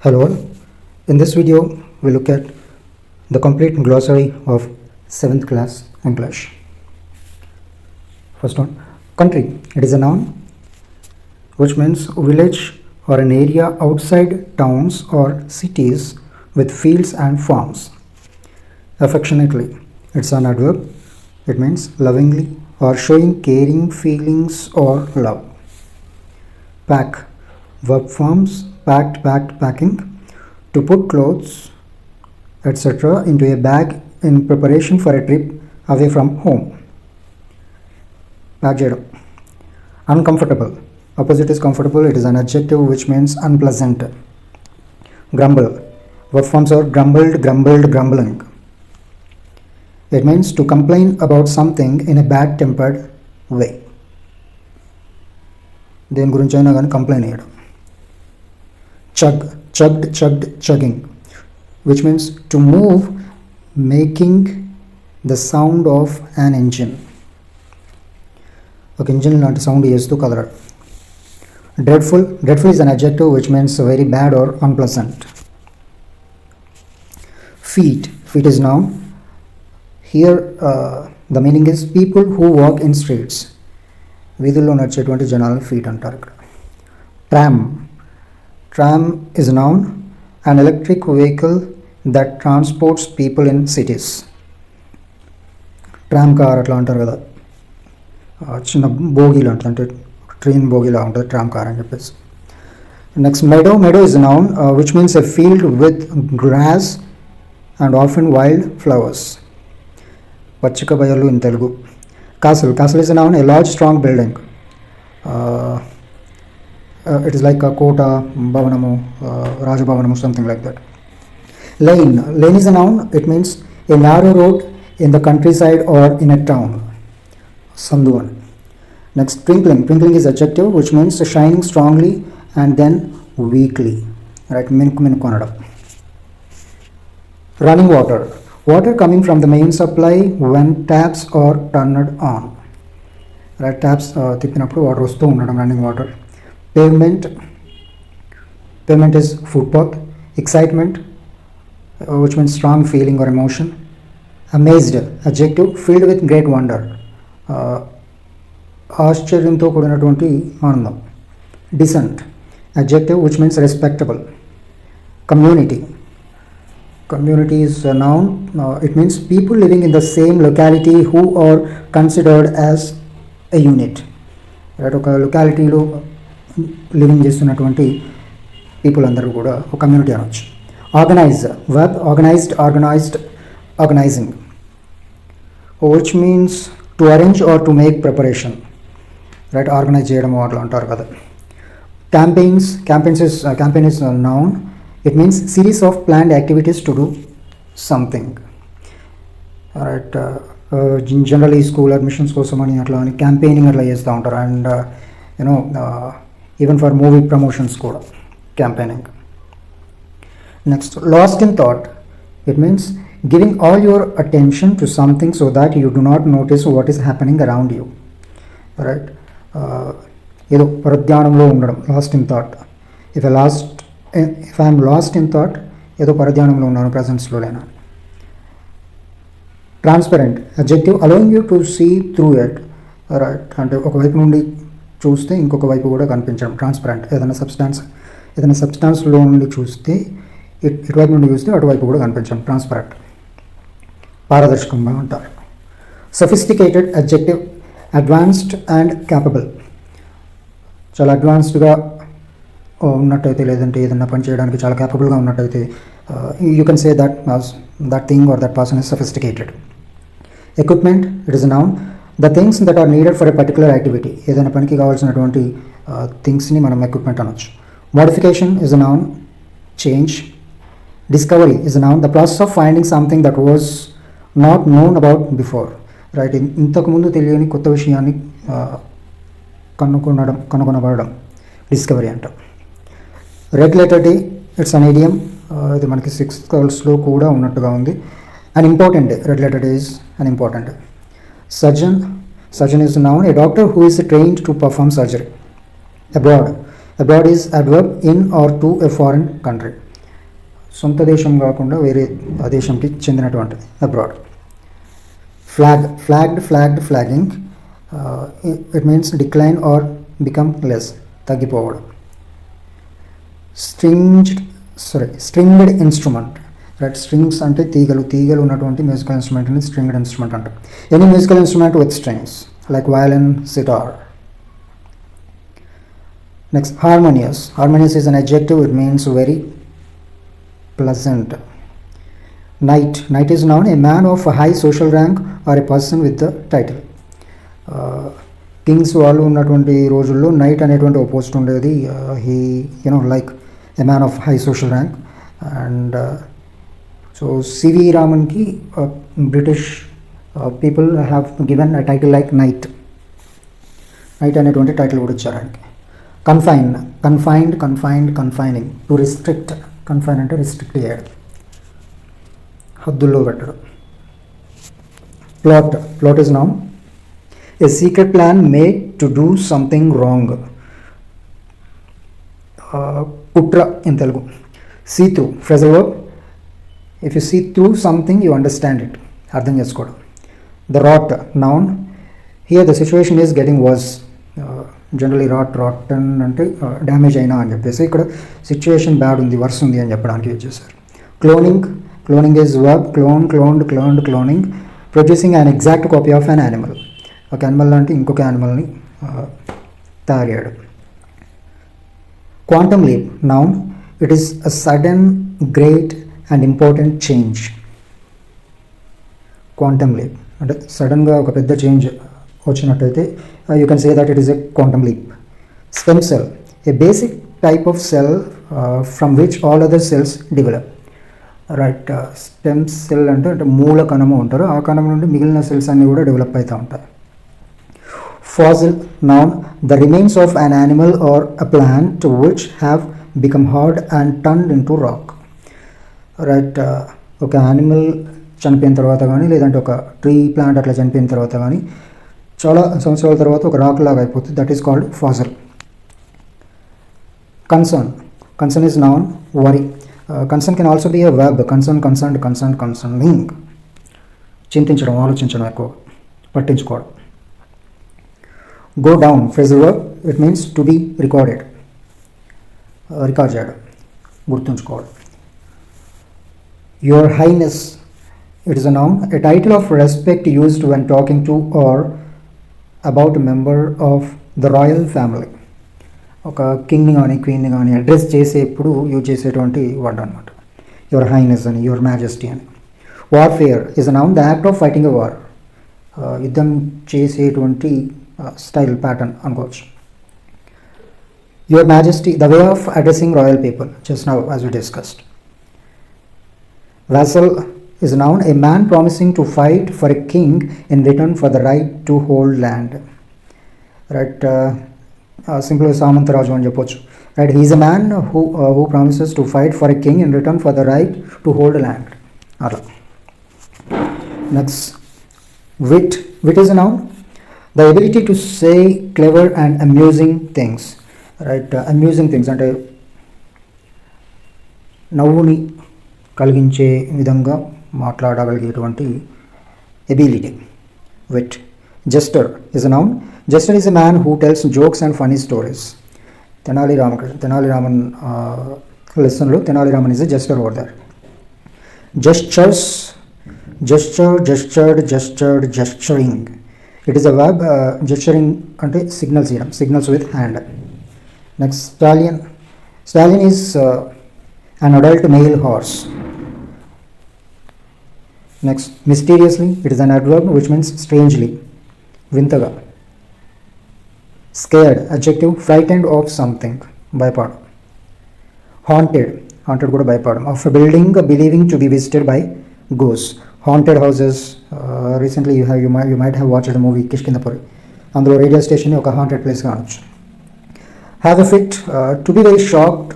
Hello, in this video we look at the complete glossary of 7th class English. First one, country. It is a noun which means village or an area outside towns or cities with fields and farms. Affectionately, it's an adverb. It means lovingly or showing caring feelings or love. Pack. Verb forms packed, packed, packing. To put clothes, etc. into a bag in preparation for a trip away from home. Pack చేయడం. Uncomfortable. Opposite is comfortable. It is an adjective which means unpleasant. Grumble. Verb forms are grumbled, grumbled, grumbling. It means to complain about something in a bad tempered way. దేని గురించి అయినా కానీ complaint చేయడం. Chug, chugged, chugged, chugging, which means to move, making the sound of an engine. ఒక engine లాంటి sound చేస్తూ కదలడం. Dreadful. Dreadful is an adjective which means very bad or unpleasant. Feet. Feet is noun. Here the meaning is people who walk in streets. వీధుల్లో నడిచేటువంటి జనాలు feet అంటారు ఇక్కడ. Tram. Tram is a noun, an electric vehicle that transports people in cities. Tram car అట్లా అంటారు కదా, చిన్న బోగీలు అంటారు, అంటే ట్రైన్ బోగీలా ఉంటుంది ట్రామ్ కార్ అని చెప్పేసి. Next meadow. Meadow is a noun which means a field with grass and often wild flowers. పచ్చిక బయలు in Telugu. Castle. Castle is a noun, a large strong building. It is like a kota, bhavanamu, rajabhavanamu, something like that. Lane. Lane is a noun. It means a narrow road in the countryside or in a town. Sandhuvan. Next, twinkling. Twinkling is adjective which means shining strongly and then weakly. Right? Minuk minuk anadam. Running water. Water coming from the main supply when taps are turned on. Right? Taps తిప్పినప్పుడు water వస్తూ ఉండడం. Running water. Pavement. Pavement is footpath. Excitement, which means strong feeling or emotion. Amazed. Adjective filled with great wonder. ఆశ్చర్యంతో కూడినటువంటి ఆనందం. Decent. Adjective which means respectable. Community. Community is a noun. It means people living in the same locality who are considered as a unit. Right? ఒక లొకాలిటీలో living చేస్తున్నటువంటి people అందరూ కూడా ఒక community అనొచ్చు. Organize. Verb organized, organized, organizing, which means to arrange or to make preparation. Right? Organize చేయడం అట్లా అంటారు కదా. Campaigns. Campaign is noun. It means series of planned activities to do something. Right? General ఈ school admissions కోసం అని అట్లా అని campaigning అట్లా చేస్తూ ఉంటారు. And you know even for movie promotions kuda campaigning. Next, lost in thought. It means giving all your attention to something so that you do not notice what is happening around you. Right? ఏదో పరధ్యానంలో ఉండడం. Lost in thought. If I am lost in thought, ఏదో పరధ్యానంలో ఉన్నాను, presence-లో లేను. Transparent. Adjective allowing you to see through it. Right? అంటే ఒకవైపు నుండి చూస్తే ఇంకొక వైపు కూడా కనిపించడం. ట్రాన్స్పరెంట్. ఏదైనా సబ్స్టాన్స్లో నుండి చూస్తే ఇటువైపు నుండి చూస్తే అటువైపు కూడా కనిపించడం. ట్రాన్స్పరెంట్. పారదర్శకంగా ఉంటారు. Sophisticated. Adjective advanced and capable. చాలా అడ్వాన్స్డ్గా ఉన్నట్టయితే, లేదంటే ఏదైనా పని చేయడానికి చాలా క్యాపబుల్గా ఉన్నట్టయితే you can say that thing or that person is sophisticated. Equipment. It is a noun. The things that are needed for a particular activity. ఏదైనా పనికి కావాల్సినటువంటి థింగ్స్ని మనం ఎక్విప్మెంట్ అనొచ్చు. Modification is a noun. Change. Discovery is a noun. The process of finding something that was not known about before. Right? ఇంతకుముందు తెలియని కొత్త విషయాన్ని కనుగొనబడడం డిస్కవరీ అంటాం. రెగ్యులేటరీ. It's an idiom. ఇది మనకి 6th క్లాస్లో కూడా ఉన్నట్టుగా ఉంది. An important. Regulatory is an important. Surgeon. Surgeon is a noun, a doctor who is trained to perform surgery. Abroad. Abroad is adverb in or to a foreign country. సొంత దేశం కాకుండా వేరే దేశంకి చెందినటువంటిది, abroad. Flagging, it means decline or become less, తగ్గిపోవడం. Stringed instrument, right. Strings అంటే తీగలు ఉన్నటువంటి మ్యూజికల్ ఇన్స్ట్రుమెంట్ని స్ట్రింగ్డ్ ఇన్స్ట్రుమెంట్ అంటారు. Any musical instrument with strings like violin, sitar. Next, harmonious. Harmonious is an adjective. It means very pleasant. Knight is noun, a man of a high social rank or a person with the title. Kings వాళ్ళు ఉన్నటువంటి రోజుల్లో knight అనేటువంటి ఒక post ఉండేది. He like a man of high social rank. And so CV రామన్కి British people have given a title like knight అనేటువంటి title కూడా ఇచ్చారు ఆయనకి. Confining, to restrict. కన్ఫైన్ అంటే రిస్ట్రిక్ట్ చేయడం, హద్దుల్లో పెట్టడం. Plot is noun, a secret plan made to do something wrong. Kutra in Telugu. See through, phrasal verb. If you see through something, you understand it. Ardham chesukodam. The rot, noun. Here the situation is getting worse. Generally rotten అంటే damage అయినా అని చెప్పేసి ఇక్కడ situation bad ఉంది, verse ఉంది అని చెప్పడానికి use చేశారు. Cloning is verb. cloned, cloning. Producing an exact copy of an animal. ఒక యానిమల్ లాంటి ఇంకొక యానిమల్ని తయారు చేయడం. Quantum leap, noun. It is a sudden, great and important change. Quantum leap అంటే సడన్గా ఒక పెద్ద చేంజ్ వచ్చినట్టయితే you can say that it is a quantum leap. Stem cell, A basic type of cell from which all other cells develop. Right. Stem cell అంటే మూల కణము ఉంటారు, ఆ కణం నుండి మిగిలిన సెల్స్ అన్నీ కూడా డెవలప్ అవుతూ ఉంటాయి. Fossil, noun. The remains of an animal or a plant which have become hard and turned into rock. Right. ఒక యానిమల్ చనిపోయిన తర్వాత కానీ లేదంటే ఒక ట్రీ ప్లాంట్ అట్లా చనిపోయిన తర్వాత కానీ చాలా సంవత్సరాల తర్వాత ఒక రాక్ లాగా అయిపోతుంది. That is called fossil. Concern is noun, worry. Concern can also be a verb. Concerning, చింతించడం, ఆలోచించడం, ఎక్కువ పట్టించుకోవడం. Go down, phrasal verb. It means to be recorded. Record చేయడం, గుర్తుంచుకోవడం. Your Highness, it is a noun, a title of respect used when talking to or about a member of the royal family. ఒక కింగ్ని కానీ క్వీన్ని కానీ address చేసేప్పుడు use చేసేటువంటి word అనమాట. Your highness అని, your majesty అని. Warfare is a noun, the act of fighting a war. యుద్ధం చేసేటువంటి స్టైల్, ప్యాటర్న్ అనుకోవచ్చు. Your majesty, the way of addressing royal people, just now as we discussed. Vassal is a noun, a man promising to fight for a king in return for the right to hold land. Right. Simply Samantaraju అని చెప్పొచ్చు. Right. He is a man who promises to fight for a king in return for the right to hold land. అలా. Next, wit is a noun, the ability to say clever and amusing things. Right. Amusing things అంటే నవ్వుని కలిగించే విధంగా మాట్లాడగలిగేటువంటి ability, wit. Jester is a noun, jester is a man who tells jokes and funny stories. Tenali Raman లెసన్లో Tenali Raman is a jester over there. Gestures, gesturing. It is a verb. Gesturing అంటే signals ఇవ్వడం, signals with hand. Next, stallion is an adult male horse. Next, mysteriously, it is an adverb which means strangely, vintaga. Scared, adjective, frightened of something, bypadam. Haunted kuda bypadam, of a building believing to be visited by ghosts. Haunted houses, recently you might have watched the movie Kishkindapuri. Andro radio station ni oka haunted place ga anochu. Have a fit, to be very shocked,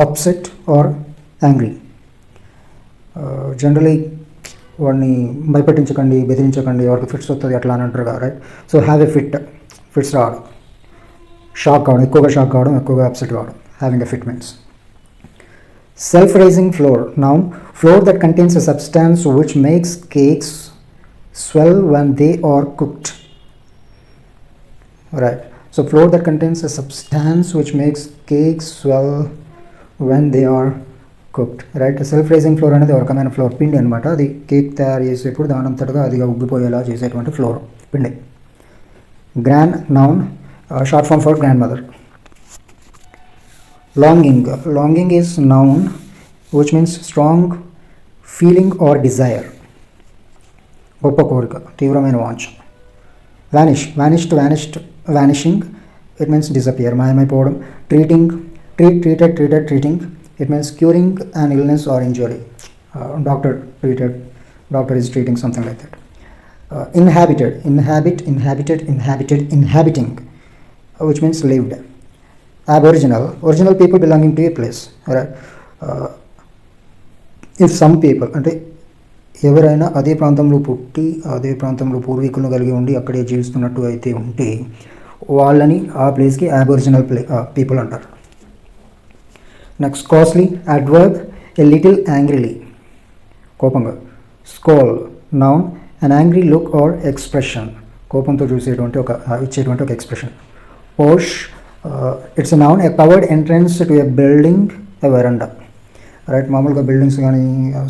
upset or angry. Generally వాడిని భయపెట్టించకండి, బెదిరించకండి, వాడికి fits వస్తుంది అట్లా అని అంటారు కదా. Right. So have a fits రావడం, shock కావడం, ఎక్కువగా షాక్ కావడం, ఎక్కువగా అప్సెట్ కావడం. Having a fit means. Self-raising flour, noun, flour that contains a substance which makes cakes swell when they are cooked. Right, so flour that contains a substance which makes cakes swell when they are cooked. Right, self raising flour అనేది ఒక రకమైన floor పిండి అనమాట. అది cake తయారు చేసేప్పుడు దానంతటగా అదిగా ఉబ్బిపోయేలా చేసేటువంటి ఫ్లోర్ పిండి. Grand, noun, short form for grandmother. Longing, longing is noun which means strong feeling or desire, గొప్ప కోరిక, తీవ్రమైన వాంఛ. Vanish, vanished, vanished, vanishing, it means disappear, మాయమైపోవడం. Treating, treated, treating, it means curing an illness or injury. Doctor treated, doctor is treating something like that. Inhabited, inhabiting, which means lived. Aboriginal, original people belonging to a place. Right? If some people, అంటే ఎవరైనా అదే ప్రాంతంలో పుట్టి అదే ప్రాంతంలో పూర్వీకులను కలిగి ఉండి అక్కడే జీవిస్తున్నట్టు అయితే ఉంటే వాళ్ళని ఆ ప్లేస్కి అబోరిజినల్ పీపుల్ అంటారు. Next crossly, adverb, a little angrily, కోపంగా. Scowl, noun, an angry look or expression, కోపంతో చూసేటువంటి ఇచ్చేటువంటి ఒక expression. Porch, it's a noun, a covered entrance to a building, a veranda. Right, మామూలుగా బిల్డింగ్స్ కానీ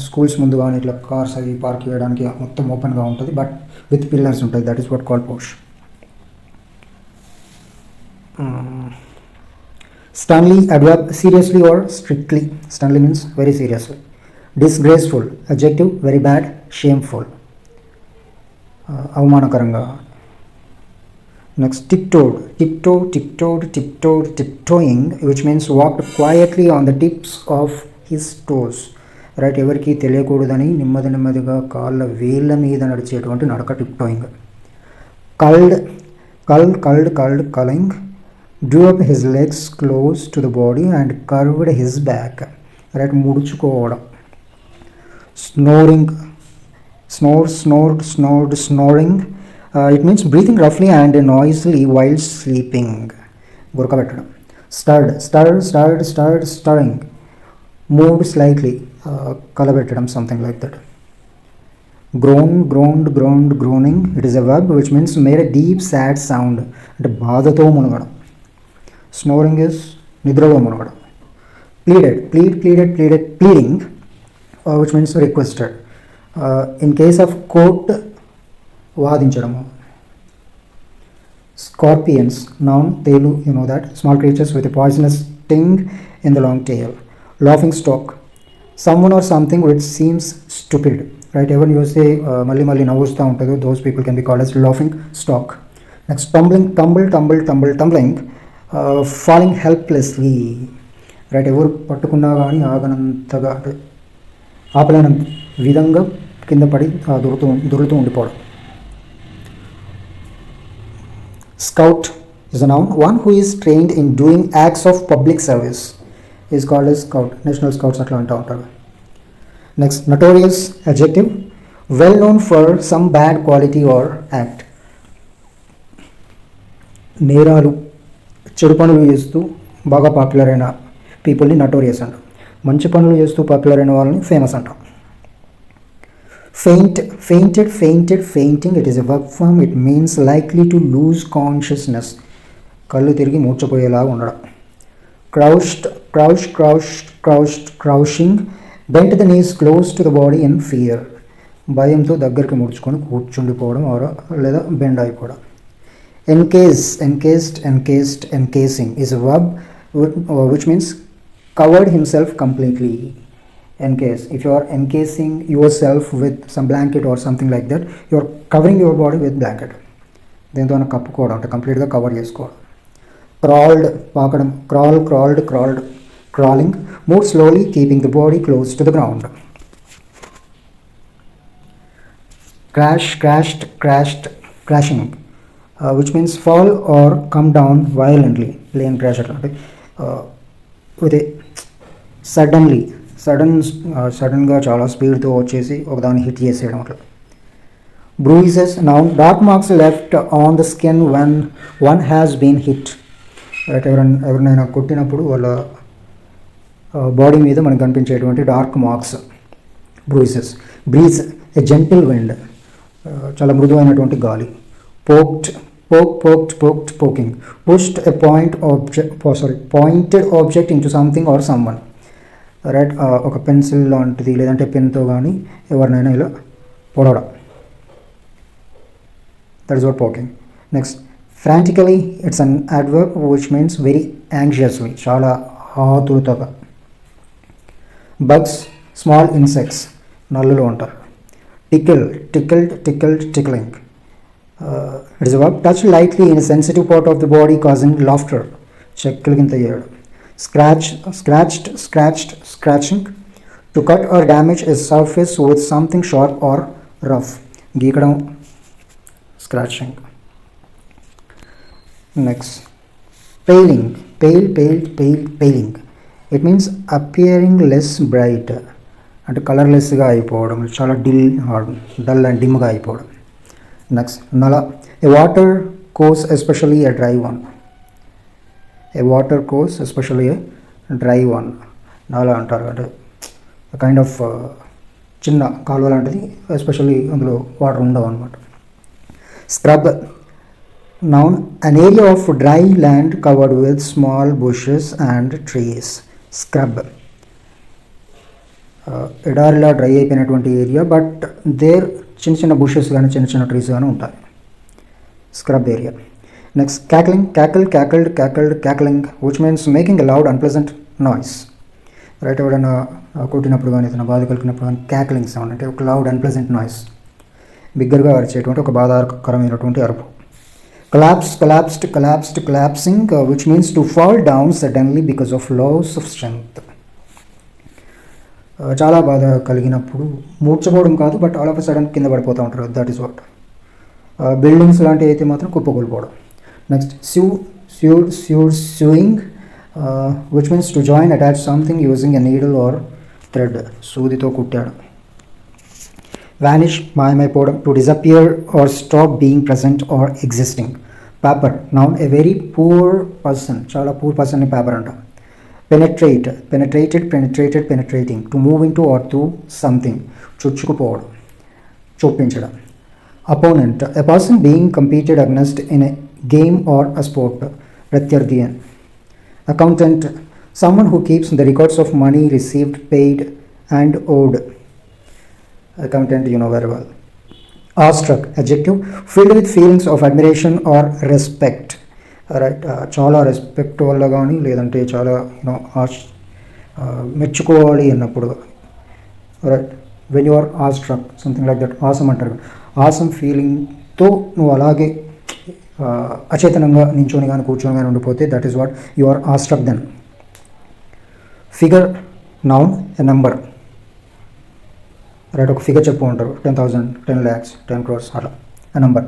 స్కూల్స్ ముందు కానీ ఇట్లా కార్స్ అవి పార్క్ చేయడానికి మొత్తం ఓపెన్గా ఉంటుంది, బట్ విత్ పిల్లర్స్ ఉంటుంది. That is what call posh. Sternly, adverb, seriously or strictly. Sternly means very seriously. Disgraceful, adjective, very bad, shameful, అవమానకరంగా. Next, tiptoeing, which means walked quietly on the tips of his toes. Right, ఎవరికి తెలియకూడదని నెమ్మదిగా కాళ్ళ వేళ్ళ మీద నడిచేటువంటి నడక టిప్టోయింగ్. culling, drew up his legs close to the body and curved his back. Right, ముడుచుకోవడం. Snoring, it means breathing roughly and noisily while sleeping. గురకబెట్టడం. Stirring, moved slightly, కలబెట్టడం, something like that. Groaning, it is a verb which means made a deep sad sound, అంటే బాధతో మునగడం. Snoring is నిద్రలో మునగడం. Pleading, which means requested. In case of court, వాదించడము. Scorpions, noun, telu, you know that, small creatures with a poisonous sting in the long tail. Laughing stock, someone or something which seems stupid. Right, even you say మళ్ళీ నవ్వుస్తూ ఉంటుందో, those people can be called as laughing stock. Next, tumbling, falling helplessly. Right, ఎవరు పట్టుకున్నా కానీ ఆగనంతగా ఆపలేని విధంగా కింద పడి దొరుకుతూ ఉండిపోవడం. Scout is a noun, one who is trained in doing acts of public service is called as scout. National Scouts అట్లా అంటూ ఉంటారు. Next, notorious, adjective, well known for some bad quality or act. నేరాలు, చెడు పనులు చేస్తూ బాగా popular అయిన పీపుల్ని నటోరియస్ అంటాం. మంచి పనులు చేస్తూ పాపులర్ అయిన వాళ్ళని ఫేమస్ అంటాం. Fainting, it is a verb form, it means likely to lose consciousness, కళ్ళు తిరిగి మూర్చపోయేలాగా ఉండడం. Crouching, bent the knees close to the body in fear, భయంతో దగ్గరికి ముడుచుకొని కూర్చుండిపోవడం లేదా బెండ్ అయిపోవడం. Encasing is a verb which means covered himself completely. Encase, if you are encasing yourself with some blanket or something like that, you are covering your body with blanket. దీంతో కప్పుకోవడం అంటే కంప్లీట్గా cover చేసుకోవడం. పాకడం, crawling, moved slowly keeping the body close to the ground. Crashing, which means fall or come down violently. Plane crash అంటే with a సడన్గా చాలా స్పీడ్తో వచ్చేసి ఒకదాన్ని హిట్ చేసేయడం అట్లా. Bruises, noun, dark marks left on the skin when one has been hit. Right, ఎవరినైనా కొట్టినప్పుడు వాళ్ళ బాడీ మీద మనకు కనిపించేటువంటి dark marks, bruises. Breeze, a gentle wind, చాలా మృదువైనటువంటి గాలి. Poked, poking. Pushed a pointed object into something or someone. Right, ఒక పెన్సిల్ లాంటిది లేదంటే పెన్తో కానీ ఎవరినైనా ఇలా పొడవడం. That is what poking. Next, frantically, it's an adverb which means very anxiously, చాలా ఆతురతగా. బగ్స్, స్మాల్ ఇన్సెక్ట్స్, నల్లులు ఉంటారు. Tickling. It is a verb. Touch lightly in a sensitive part of the body causing laughter. చెక్కలిగింత చేయడం. Scratching. To cut or damage a surface with something sharp or rough. గీకడం, scratching. Next, paling. Paling. It means appearing less bright. అంటే కలర్లెస్గా అయిపోవడం, చాలా dull and డిమ్గా అయిపోవడం. Next, నల. ఏ water course especially ఏ dry one. నల అంటారు అంటే kind of చిన్న కాలువ లాంటిది, especially అందులో వాటర్ ఉండవు అనమాట. Scrub, noun, an area of dry land covered with small bushes and trees. Scrub, ఎడారిలా డ్రై అయిపోయినటువంటి ఏరియా, బట్ దేర్ చిన్న బుషెస్ కానీ చిన్న ట్రీస్ కానీ ఉంటాయి. Scrub area. Next, cackling which means making a loud unpleasant noise. Right, ఎవడైనా కొట్టినప్పుడు కానీ ఏదైనా బాధ కలిగినప్పుడు కానీ క్యాక్లింగ్ సౌండ్ అంటే ఒక లౌడ్ అన్ప్లెజెంట్ నాయిస్, బిగ్గరగా అరిచేటువంటి ఒక బాధాకరమైనటువంటి అరుపు. collapsing which means to fall down suddenly because of loss of strength. చాలా బాధ కలిగినప్పుడు మూర్చపోవడం కాదు, బట్ ఆల్ ఆఫ్ సడన్ కింద పడిపోతూ ఉంటారు. That is what. బిల్డింగ్స్ లాంటివి అయితే మాత్రం కుప్పకూలిపోవడం. Next, sewing which means to join, attach something using a needle or thread. సూదితో కుట్టాడు. Vanish, మాయమైపోవడం. To disappear or stop being present or existing. Paper, noun, a very poor person, చాలా poor పర్సన్ని paper అంటాం. Penetrating, to move into or through something, చుచ్చుకుపోవడం, చొప్పించడం. Opponent, a person being competed against in a game or a sport, ప్రత్యర్థి. Accountant, someone who keeps the records of money received, paid and owed. Accountant, you know very well. Awestruck, adjective, filled with feelings of admiration or respect. Right, చాలా respect వల్ల కానీ లేదంటే చాలా మెచ్చుకోవాలి అన్నప్పుడు. Right, when you are awestruck, something like that. Awesome అంటారు. Awesome ఫీలింగ్తో నువ్వు అలాగే అచేతనంగా నించొని కానీ కూర్చొని కానీ ఉండిపోతే that is what you are awestruck then. Figure, noun, a number. Right, ఒక ఫిగర్ చెప్పు ఉంటారు. 10,000, 10 lakhs, 10 crores, అలా a number.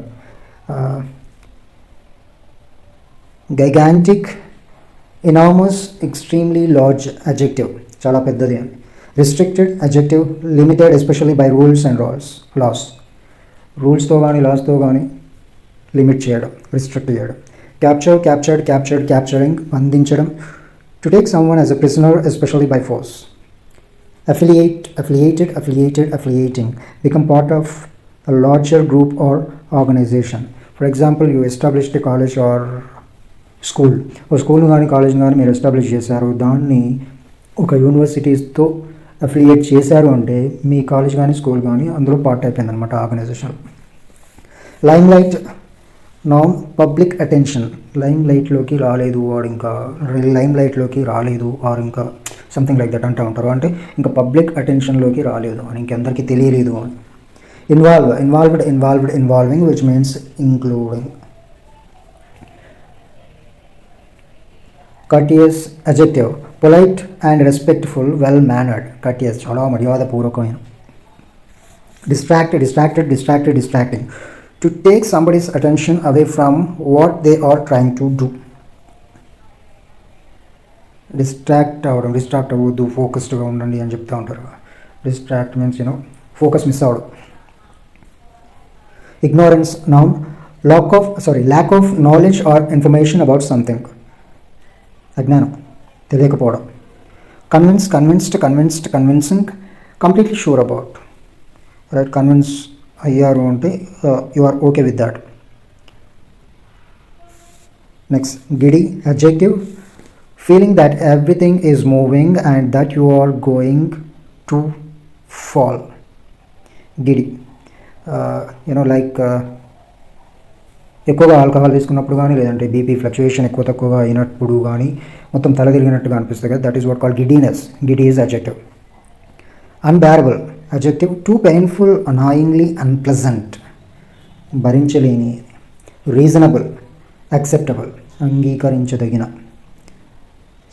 Gigantic, enormous, extremely large, adjective, చాలా పెద్దది అని. Restricted, adjective, limited especially by rules and laws. రూల్స్తో కానీ లాస్తో కానీ లిమిట్ చేయడం, రిస్ట్రిక్ట్ చేయడం. Capturing, బంధించడం. To take someone as a prisoner especially by force. Affiliating, become part of a larger group or organization. For example, you established a college or school కానీ కాలేజ్ని కానీ మీరు establish చేశారు, దాన్ని ఒక యూనివర్సిటీస్తో అఫిలియేట్ చేశారు అంటే మీ కాలేజ్ కానీ స్కూల్ కానీ అందులో పార్ట్ అయిపోయింది అనమాట organization. Limelight, noun, public attention. లైమ్లైట్లోకి రాలేదు వాడు, ఇంకా లైమ్లైట్లోకి రాలేదు ఆర్ ఇంకా సంథింగ్ లైక్ దట్ అంటూ ఉంటారు. అంటే ఇంకా పబ్లిక్ అటెన్షన్లోకి రాలేదు అని, ఇంకెందరికీ తెలియలేదు అని. Involving which means including. Courteous, adjective, polite and respectful, well mannered. Courteous, చాలా మర్యాదపూర్వకమైన. Distracting, to take somebody's attention away from what they are trying to do. Distract అవ్వద్దు, ఫోకస్డ్గా ఉండండి అని చెప్తూ ఉంటారు. Distract means ఫోకస్ మిస్ అవ్వడం. Ignorance, noun, lack of knowledge or information about something. అజ్ఞానం, తెలియకపోవడం. Convinced, convinced, convinced, convincing, completely sure about. Right? Convince అయ్యారు అంటే you are okay with that. Next, giddy, adjective, feeling that everything is moving and that you are going to fall. Giddy, like ఎక్కువగా alcohol తీసుకున్నప్పుడు కానీ లేదంటే BP fluctuation ఎక్కువ తక్కువగా అయినప్పుడు కానీ మొత్తం తల తిరిగినట్టుగా అనిపిస్తుంది కదా, that is what call giddiness. Giddy is adjective. Unbearable adjective, too painful, annoyingly unpleasant, భరించలేని. రీజనబుల్, యాక్సెప్టబుల్, అంగీకరించదగిన,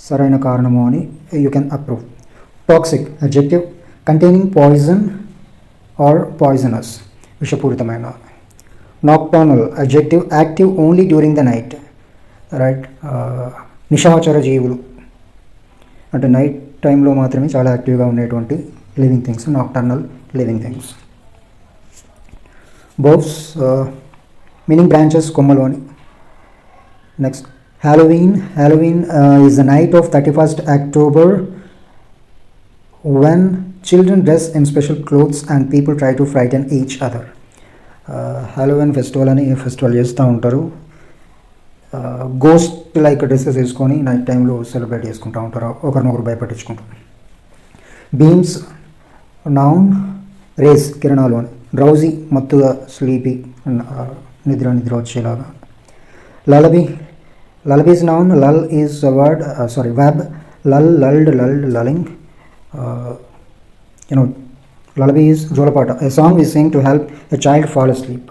సరైన కారణము అని you can approve. Toxic adjective, containing poison or poisonous, విషపూరితమైన. Nocturnal adjective, active only during the night. Right, నిశాచర జీవులు అంటే night టైంలో మాత్రమే చాలా యాక్టివ్గా ఉండేటువంటి living things, nocturnal living things. Boughs, meaning branches, కొమ్మలు అని. Next, Halloween. Halloween is the night of 31st October when children dress in special clothes and people try to frighten each other. Halloween festival అని festival చేస్తూ ఉంటారు. Ghost like dresses వేసుకొని night టైంలో celebrate చేసుకుంటూ ఉంటారు, ఒకరినొకరు భయపెట్టించుకుంటారు. బీమ్స్, నౌన్, రేస్, కిరణాలు అని. డ్రౌజీ, మత్తుగా, స్లీపీ, నిద్ర వచ్చేలాగా. Lullaby. Lullabies noun, lull is word, verb. Lull, lulled, lulled, lulling. Lullaby is jolapata, a song we sing to help a child fall asleep.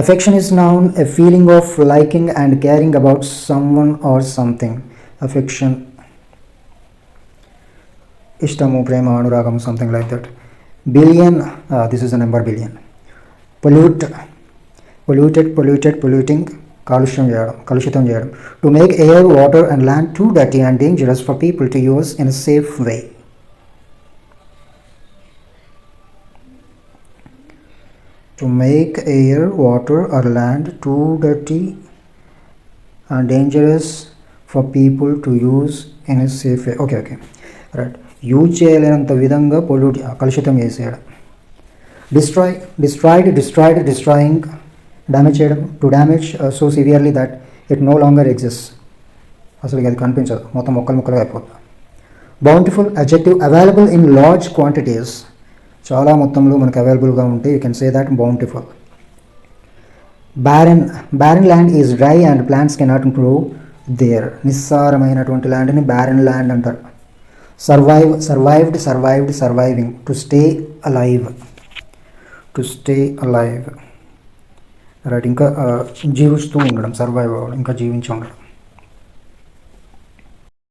Affection is noun, a feeling of liking and caring about someone or something. Affection, ishtamu, prema, anuragamu, something like that. Billion, this is the number billion. Pollute, polluted, polluted, polluting, kalushitam cheyadam. To make air, water and land too dirty and dangerous for people to use in a safe way. To make air, water or land too dirty and dangerous for people to use in a safe way. Okay. Right. Use చేయలేనంత విధంగా కలుషితం చేసేయడం. Destroy, destroyed, destroying, damage చేయడం. To damage so severely that it no longer exist, అసలు అది కనిపించదు, మొత్తం ముక్కలుగా అయిపోతుంది. Bountiful adjective, available in large quantities, చాలా మొత్తంలో మనకు అవైలబుల్గా ఉంటే you can say that bountiful. Barren land is dry and plants cannot grow there, నిస్సారమైనటువంటి ల్యాండ్ని బ్యారన్ ల్యాండ్ అంటారు. Survived, surviving, to stay alive. Right, ఇంకా జీవిస్తూ ఉండడం, సర్వైవ్ అవ్వడం, ఇంకా జీవించి ఉండడం.